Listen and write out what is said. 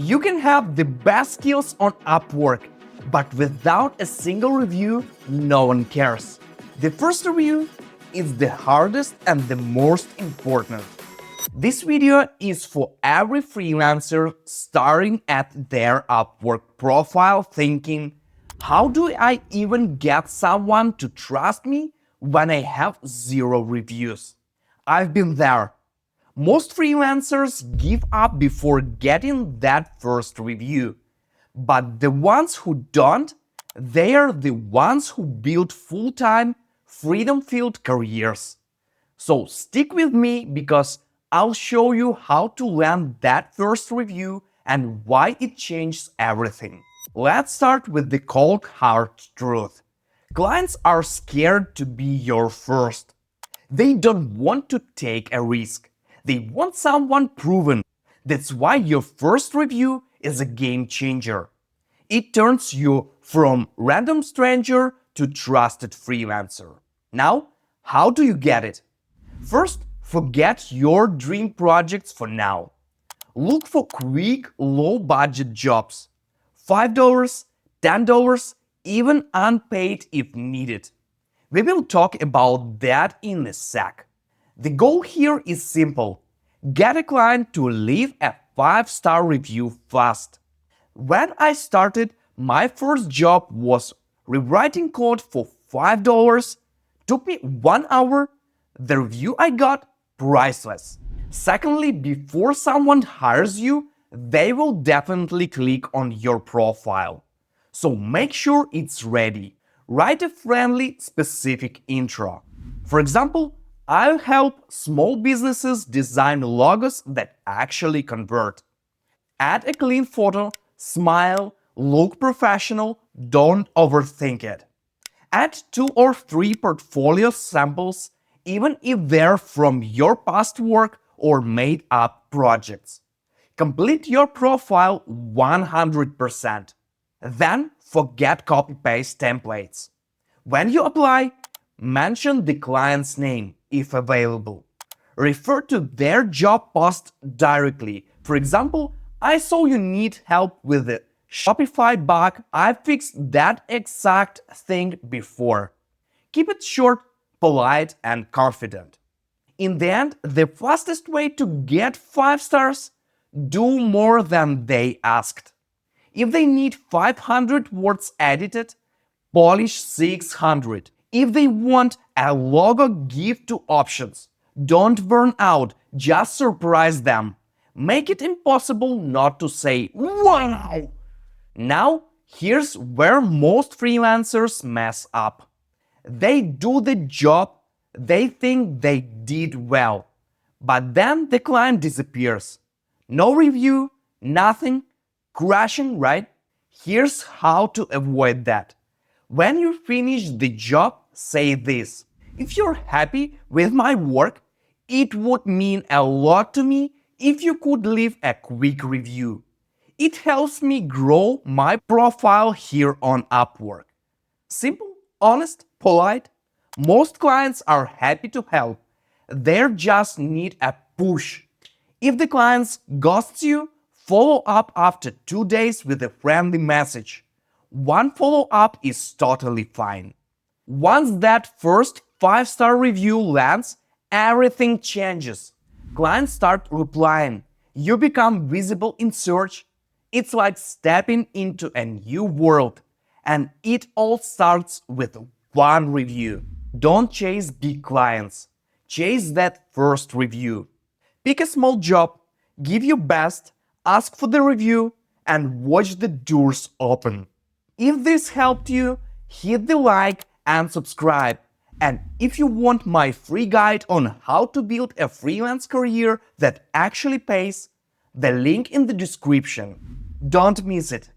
You can have the best skills on Upwork, but without a single review, no one cares. The first review is the hardest and the most important. This video is for every freelancer starting at their Upwork profile thinking, how do I even get someone to trust me when I have 0 reviews? I've been there. Most freelancers give up before getting that first review. But the ones who don't, they are the ones who build full-time, freedom-filled careers. So stick with me because I'll show you how to land that first review and why it changes everything. Let's start with the cold hard truth. Clients are scared to be your first. They don't want to take a risk. They want someone proven. That's why your first review is a game changer. It turns you from random stranger to trusted freelancer. Now, how do you get it? First, forget your dream projects for now. Look for quick, low-budget jobs. $5, $10, even unpaid if needed. We will talk about that in a sec. The goal here is simple. Get a client to leave a 5-star review fast. When I started, my first job was rewriting code for $5. Took me 1 hour. The review I got, priceless. Secondly, before someone hires you, they will definitely click on your profile. So make sure it's ready. Write a friendly, specific intro. For example, I'll help small businesses design logos that actually convert. Add a clean photo, smile, look professional, don't overthink it. Add 2 or 3 portfolio samples, even if they're from your past work or made up projects. Complete your profile 100%. Then forget copy-paste templates. When you apply, mention the client's name if available. Refer to their job post directly. For example, I saw you need help with the Shopify bug. I fixed that exact thing before. Keep it short, polite, and confident. In the end, the fastest way to get 5 stars, do more than they asked. If they need 500 words edited, polish 600. If they want a logo, give 2 options. Don't burn out, just surprise them. Make it impossible not to say, wow! Now, here's where most freelancers mess up. They do the job, they think they did well, but then the client disappears. No review, nothing, crashing, right? Here's how to avoid that. When you finish the job, say this. If you're happy with my work, it would mean a lot to me if you could leave a quick review. It helps me grow my profile here on Upwork. Simple, honest, polite. Most clients are happy to help. They just need a push. If the client ghosts you, follow up after 2 days with a friendly message. 1 follow-up is totally fine. Once that first 5-star review lands, everything changes. Clients start replying. You become visible in search. It's like stepping into a new world. And it all starts with 1 review. Don't chase big clients. Chase that first review. Pick a small job, give your best, ask for the review, and watch the doors open. If this helped you, hit the like and subscribe. And if you want my free guide on how to build a freelance career that actually pays, the link in the description. Don't miss it.